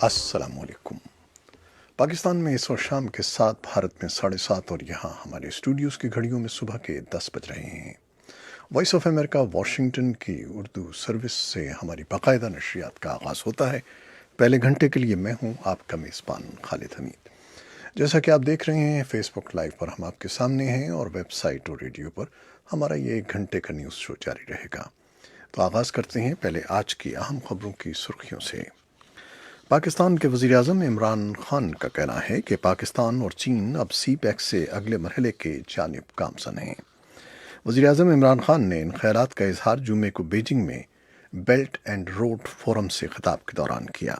السلام علیکم۔ پاکستان میں اس وقت شام کے 7، بھارت میں 7:30 اور یہاں ہمارے اسٹوڈیوز کی گھڑیوں میں صبح کے 10 بج رہے ہیں۔ وائس آف امریکہ واشنگٹن کی اردو سروس سے ہماری باقاعدہ نشریات کا آغاز ہوتا ہے۔ پہلے گھنٹے کے لیے میں ہوں آپ کا میزبان خالد حمید۔ جیسا کہ آپ دیکھ رہے ہیں فیس بک لائیو پر ہم آپ کے سامنے ہیں، اور ویب سائٹ اور ریڈیو پر ہمارا یہ 1 گھنٹے کا نیوز شو جاری رہے گا۔ تو آغاز کرتے ہیں پہلے آج کی اہم خبروں کی سرخیوں سے۔ پاکستان کے وزیر اعظم عمران خان کا کہنا ہے کہ پاکستان اور چین اب سی پیک سے اگلے مرحلے کے جانب گامزن ہیں۔ وزیر اعظم عمران خان نے ان خیالات کا اظہار جمعے کو بیجنگ میں بیلٹ اینڈ روڈ فورم سے خطاب کے دوران کیا۔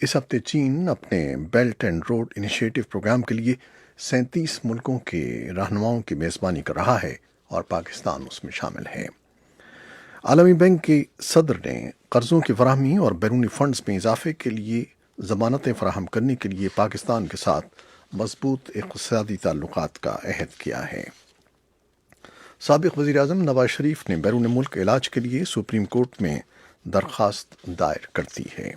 اس ہفتے چین اپنے belt and road initiative program کے لیے 37 ملکوں کے رہنماؤں کی میزبانی کر رہا ہے، اور پاکستان اس میں شامل ہے۔ عالمی بینک کے صدر نے قرضوں کی فراہمی اور بیرونی فنڈز میں اضافے کے لیے ضمانتیں فراہم کرنے کے لیے پاکستان کے ساتھ مضبوط اقتصادی تعلقات کا عہد کیا ہے۔ سابق وزیر اعظم نواز شریف نے بیرون ملک علاج کے لیے سپریم کورٹ میں درخواست دائر کر دی ہے۔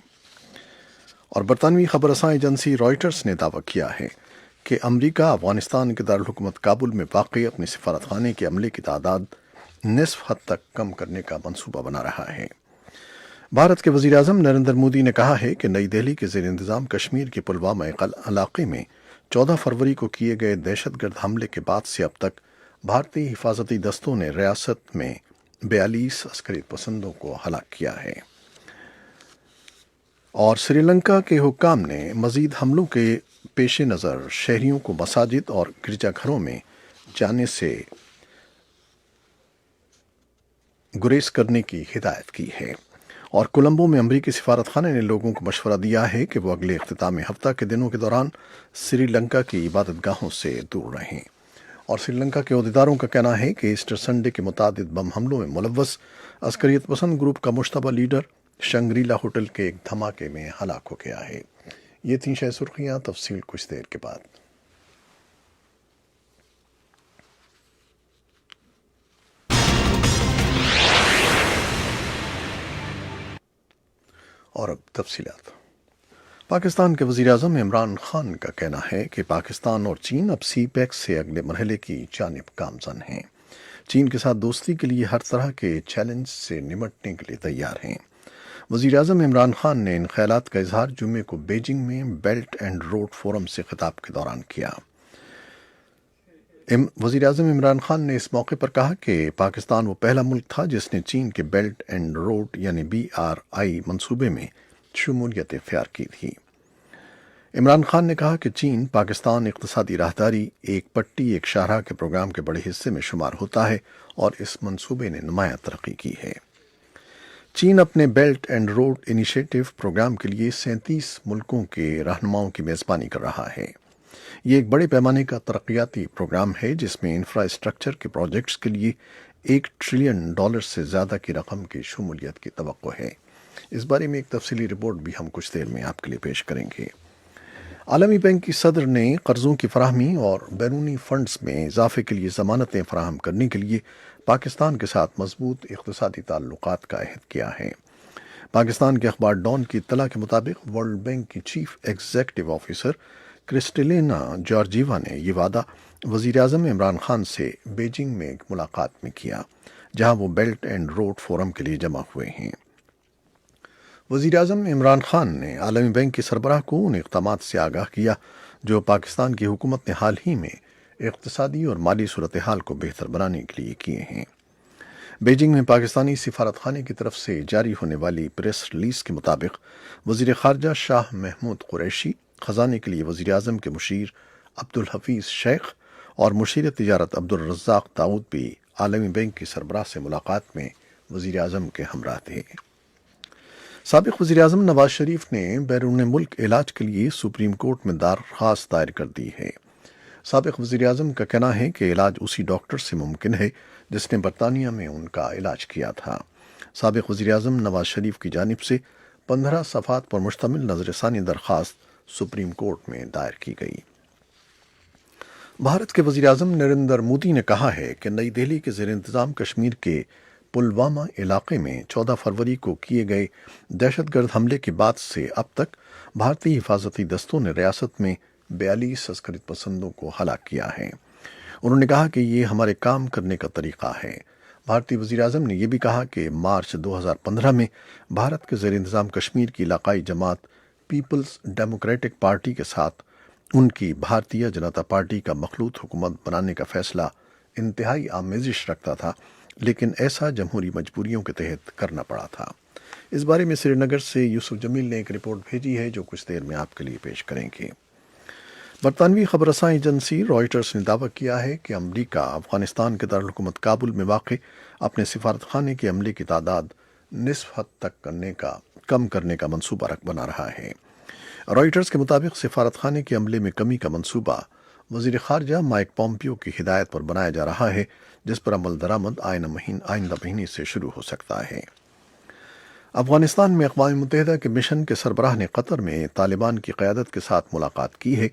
اور برطانوی خبر رساں ایجنسی رائٹرز نے دعویٰ کیا ہے کہ امریکہ افغانستان کے دارالحکومت کابل میں واقع اپنے سفارت خانے کے عملے کی تعداد نصف حد تک کم کرنے کا منصوبہ بنا رہا ہے۔ بھارت کے وزیر اعظم نریندر مودی نے کہا ہے کہ نئی دہلی کے زیر انتظام کشمیر کے پلوامہ علاقے میں 14 فروری کو کیے گئے دہشت گرد حملے کے بعد سے اب تک بھارتی حفاظتی دستوں نے ریاست میں 42 عسکری پسندوں کو ہلاک کیا ہے۔ اور سری لنکا کے حکام نے مزید حملوں کے پیش نظر شہریوں کو مساجد اور گرجا گھروں میں جانے سے گریز کرنے کی ہدایت کی ہے۔ اور کولمبو میں امریکی سفارت خانے نے لوگوں کو مشورہ دیا ہے کہ وہ اگلے اختتامی ہفتہ کے دنوں کے دوران سری لنکا کی عبادت گاہوں سے دور رہیں۔ اور سری لنکا کے عہدیداروں کا کہنا ہے کہ ایسٹر سنڈے کے متعدد بم حملوں میں ملوث عسکریت پسند گروپ کا مشتبہ لیڈر شنگریلا ہوٹل کے ایک دھماکے میں ہلاک ہو گیا ہے۔ یہ تھیں شہ سرخیاں، تفصیل کچھ دیر کے بعد۔ اور اب تفصیلات۔ پاکستان کے وزیر اعظم عمران خان کا کہنا ہے کہ پاکستان اور چین اب سی پیک سے اگلے مرحلے کی جانب گامزن ہیں۔ چین کے ساتھ دوستی کے لیے ہر طرح کے چیلنج سے نمٹنے کے لیے تیار ہیں۔ وزیر اعظم عمران خان نے ان خیالات کا اظہار جمعے کو بیجنگ میں بیلٹ اینڈ روڈ فورم سے خطاب کے دوران کیا۔ وزیر اعظم عمران خان نے اس موقع پر کہا کہ پاکستان وہ پہلا ملک تھا جس نے چین کے بیلٹ اینڈ روڈ یعنی BRI منصوبے میں شمولیت اختیار کی تھی۔ عمران خان نے کہا کہ چین پاکستان اقتصادی راہداری ایک پٹی ایک شاہراہ کے پروگرام کے بڑے حصے میں شمار ہوتا ہے، اور اس منصوبے نے نمایاں ترقی کی ہے۔ چین اپنے belt and road initiative program کے لیے 37 ملکوں کے رہنماؤں کی میزبانی کر رہا ہے۔ یہ ایک بڑے پیمانے کا ترقیاتی پروگرام ہے جس میں انفراسٹرکچر کے پروجیکٹس کے لیے $1 ٹریلین سے زیادہ کی رقم کی شمولیت کی توقع ہے۔ اس بارے میں ایک تفصیلی رپورٹ بھی ہم کچھ دیر میں آپ کے لیے پیش کریں گے۔ عالمی بینک کی صدر نے قرضوں کی فراہمی اور بیرونی فنڈز میں اضافے کے لیے ضمانتیں فراہم کرنے کے لیے پاکستان کے ساتھ مضبوط اقتصادی تعلقات کا عہد کیا ہے۔ پاکستان کے اخبار ڈان کی اطلاع کے مطابق ورلڈ بینک کی chief executive officer Kristalina Georgieva نے یہ وعدہ وزیر اعظم عمران خان سے بیجنگ میں ایک ملاقات میں کیا، جہاں وہ بیلٹ اینڈ روڈ فورم کے لیے جمع ہوئے ہیں۔ وزیر اعظم عمران خان نے عالمی بینک کے سربراہ کو ان اقدامات سے آگاہ کیا جو پاکستان کی حکومت نے حال ہی میں اقتصادی اور مالی صورتحال کو بہتر بنانے کے لیے کیے ہیں۔ بیجنگ میں پاکستانی سفارت خانے کی طرف سے جاری ہونے والی پریس ریلیز کے مطابق وزیر خارجہ شاہ محمود قریشی، خزانے کے لیے وزیر اعظم کے مشیر عبدالحفیظ شیخ اور مشیر تجارت عبدالرزاق داؤد بھی عالمی بینک کی سربراہ سے ملاقات میں وزیر اعظم کے ہمراہ تھے۔ سابق وزیر اعظم نواز شریف نے بیرون ملک علاج کے لیے سپریم کورٹ میں درخواست دائر کر دی ہے۔ سابق وزیر اعظم کا کہنا ہے کہ علاج اسی ڈاکٹر سے ممکن ہے جس نے برطانیہ میں ان کا علاج کیا تھا۔ سابق وزیر اعظم نواز شریف کی جانب سے 15 صفحات پر مشتمل نظر ثانی درخواست سپریم کورٹ میں دائر کی گئی۔ بھارت کے وزیر اعظم نریندر مودی نے کہا ہے کہ نئی دہلی کے زیر انتظام کشمیر کے پلوامہ علاقے میں 14 فروری کو کیے گئے دہشت گرد حملے کے بعد سے اب تک بھارتی حفاظتی دستوں نے ریاست میں 42 عسکریت پسندوں کو ہلاک کیا ہے۔ انہوں نے کہا کہ یہ ہمارے کام کرنے کا طریقہ ہے۔ بھارتی وزیراعظم نے یہ بھی کہا کہ مارچ 2015 میں بھارت کے زیر انتظام کشمیر کی علاقائی جماعت پیپلز ڈیموکریٹک پارٹی کے ساتھ ان کی بھارتیہ جنتا پارٹی کا مخلوط حکومت بنانے کا فیصلہ انتہائی آمیزش رکھتا تھا، لیکن ایسا جمہوری مجبوریوں کے تحت کرنا پڑا تھا۔ اس بارے میں سری نگر سے یوسف جمیل نے ایک رپورٹ بھیجی ہے جو کچھ دیر میں آپ کے لیے پیش کریں گے۔ برطانوی خبر رساں ایجنسی رائٹرز نے دعویٰ کیا ہے کہ امریکہ افغانستان کے دارالحکومت کابل میں واقع اپنے سفارت خانے کے عملے کی تعداد نصف حد تک کم کرنے کا منصوبہ بنا رہا ہے۔ رائٹرز کے مطابق سفارت خانے کے عملے میں کمی کا منصوبہ وزیر خارجہ مائک پومپیو کی ہدایت پر بنایا جا رہا ہے، جس پر عمل درآمد آئندہ مہینے سے شروع ہو سکتا ہے۔ افغانستان میں اقوام متحدہ کے مشن کے سربراہ نے قطر میں طالبان کی قیادت کے ساتھ ملاقات کی ہے،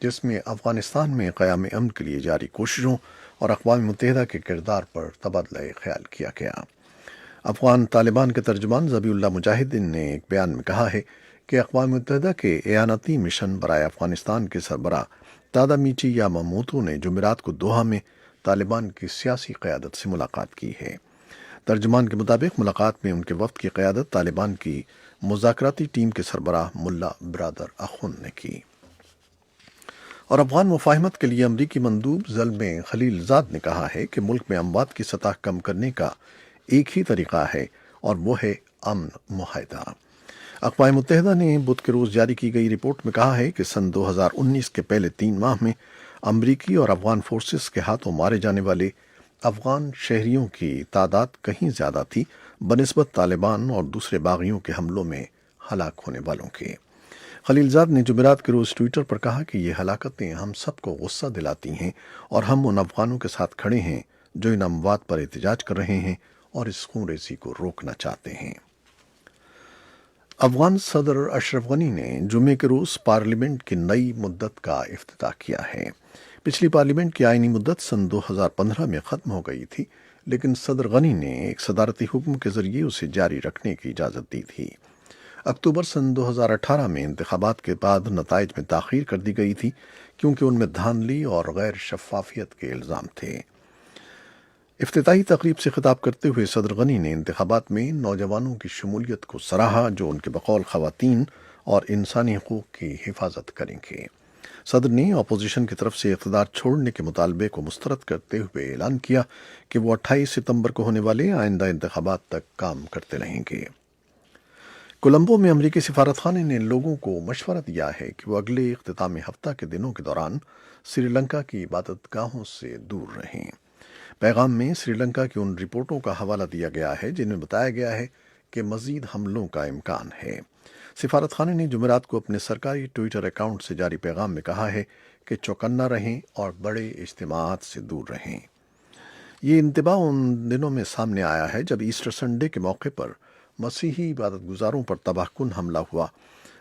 جس میں افغانستان میں قیام امن کے لیے جاری کوششوں اور اقوام متحدہ کے کردار پر تبادلہ خیال کیا گیا۔ افغان طالبان کے ترجمان ذبیح اللہ مجاہدین نے ایک بیان میں کہا ہے کہ اقوام متحدہ کے اعانتی مشن برائے افغانستان کے سربراہ تادا میچی یاماموتو نے جمعرات کو دوحہ میں طالبان کی سیاسی قیادت سے ملاقات کی ہے۔ ترجمان کے مطابق ملاقات میں ان کے وفد کی قیادت طالبان کی مذاکراتی ٹیم کے سربراہ ملا برادر اخون نے کی۔ اور افغان مفاہمت کے لیے امریکی مندوب زلمے خلیل زاد نے کہا ہے کہ ملک میں اموات کی سطح کم کرنے کا ایک ہی طریقہ ہے اور وہ ہے امن معاہدہ۔ اقوام متحدہ نے بدھ کے روز جاری کی گئی رپورٹ میں کہا ہے کہ سن 2019 کے پہلے 3 ماہ میں امریکی اور افغان فورسز کے ہاتھوں مارے جانے والے افغان شہریوں کی تعداد کہیں زیادہ تھی بنسبت طالبان اور دوسرے باغیوں کے حملوں میں ہلاک ہونے والوں کے۔ خلیل زاد نے جمعرات کے روز ٹویٹر پر کہا کہ یہ ہلاکتیں ہم سب کو غصہ دلاتی ہیں اور ہم ان افغانوں کے ساتھ کھڑے ہیں جو ان اموات پر احتجاج کر رہے ہیں اور اس خون ریزی کو روکنا چاہتے ہیں۔ افغان صدر اشرف غنی نے جمعے کے روز پارلیمنٹ کی نئی مدت کا افتتاح کیا ہے۔ پچھلی پارلیمنٹ کی آئینی مدت سن 2015 میں ختم ہو گئی تھی، لیکن صدر غنی نے ایک صدارتی حکم کے ذریعے اسے جاری رکھنے کی اجازت دی تھی۔ اکتوبر سن 2018 میں انتخابات کے بعد نتائج میں تاخیر کر دی گئی تھی کیونکہ ان میں دھاندلی اور غیر شفافیت کے الزام تھے۔ افتتاحی تقریب سے خطاب کرتے ہوئے صدر غنی نے انتخابات میں نوجوانوں کی شمولیت کو سراہا جو ان کے بقول خواتین اور انسانی حقوق کی حفاظت کریں گے۔ صدر نے اپوزیشن کی طرف سے اقتدار چھوڑنے کے مطالبے کو مسترد کرتے ہوئے اعلان کیا کہ وہ 28 ستمبر کو ہونے والے آئندہ انتخابات تک کام کرتے رہیں گے۔ کولمبو میں امریکی سفارت خانے نے لوگوں کو مشورہ دیا ہے کہ وہ اگلے اختتامی ہفتہ کے دنوں کے دوران سری لنکا کی عبادت گاہوں سے دور رہیں۔ پیغام میں سری لنکا کی ان رپورٹوں کا حوالہ دیا گیا ہے جن میں بتایا گیا ہے کہ مزید حملوں کا امکان ہے۔ سفارت خانے نے جمعرات کو اپنے سرکاری ٹویٹر اکاؤنٹ سے جاری پیغام میں کہا ہے کہ چوکنا رہیں اور بڑے اجتماعات سے دور رہیں۔ یہ انتباہ ان دنوں میں سامنے آیا ہے جب ایسٹر سنڈے کے موقع پر مسیحی عبادت گزاروں پر تباہ کن حملہ ہوا،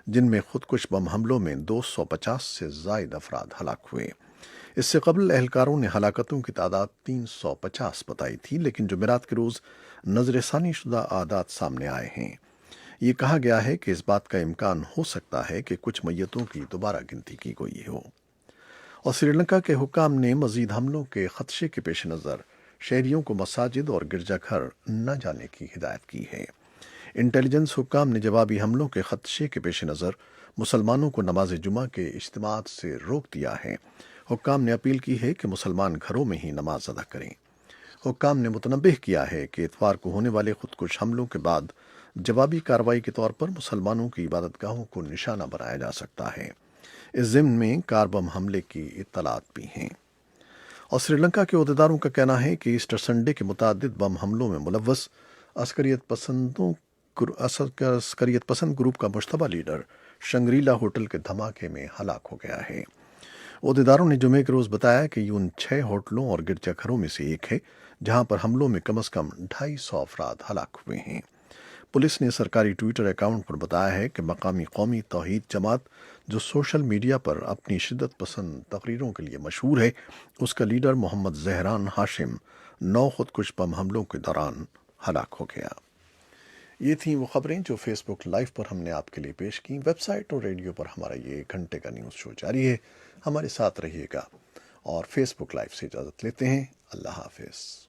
جن میں خودکش بم حملوں میں 250 سے زائد افراد ہلاک ہوئے۔ اس سے قبل اہلکاروں نے ہلاکتوں کی تعداد 350 بتائی تھی، لیکن جمعرات کے روز نظر ثانی شدہ اعداد سامنے آئے ہیں۔ یہ کہا گیا ہے کہ اس بات کا امکان ہو سکتا ہے کہ کچھ میتوں کی دوبارہ گنتی کی گئی ہو۔ اور سری لنکا کے حکام نے مزید حملوں کے خدشے کے پیش نظر شہریوں کو مساجد اور گرجا گھر نہ جانے کی ہدایت کی ہے۔ انٹیلیجنس حکام نے جوابی حملوں کے خدشے کے پیش نظر مسلمانوں کو نماز جمعہ کے اجتماعات سے روک دیا ہے۔ حکام نے اپیل کی ہے کہ مسلمان گھروں میں ہی نماز ادا کریں۔ حکام نے متنبہ کیا ہے کہ اتوار کو ہونے والے خودکش حملوں کے بعد جوابی کارروائی کے طور پر مسلمانوں کی عبادت گاہوں کو نشانہ بنایا جا سکتا ہے۔ اس ضمن میں کار بم حملے کی اطلاعات بھی ہیں۔ اور سری لنکا کے عہدیداروں کا کہنا ہے کہ ایسٹر سنڈے کے متعدد بم حملوں میں ملوث عسکریت پسند گروپ کا مشتبہ لیڈر شنگریلا ہوٹل کے دھماکے میں ہلاک ہو گیا ہے۔ عہدیداروں نے جمعے کے روز بتایا کہ یہ ان 6 ہوٹلوں اور گرجا گھروں میں سے ایک ہے جہاں پر حملوں میں کم از کم 250 افراد ہلاک ہوئے ہیں۔ پولیس نے سرکاری ٹویٹر اکاؤنٹ پر بتایا ہے کہ مقامی قومی توحید جماعت جو سوشل میڈیا پر اپنی شدت پسند تقریروں کے لیے مشہور ہے، اس کا لیڈر محمد زہران ہاشم 9 خودکش بم حملوں کے دوران ہلاک ہو گیا۔ یہ تھیں وہ خبریں جو فیس بک لائیو پر ہم نے آپ کے لیے پیش کی۔ ویب سائٹ اور ریڈیو پر ہمارا یہ 1 گھنٹے کا نیوز شو جاری ہے، ہمارے ساتھ رہیے گا، اور فیس بک لائیو سے اجازت لیتے ہیں۔ اللہ حافظ۔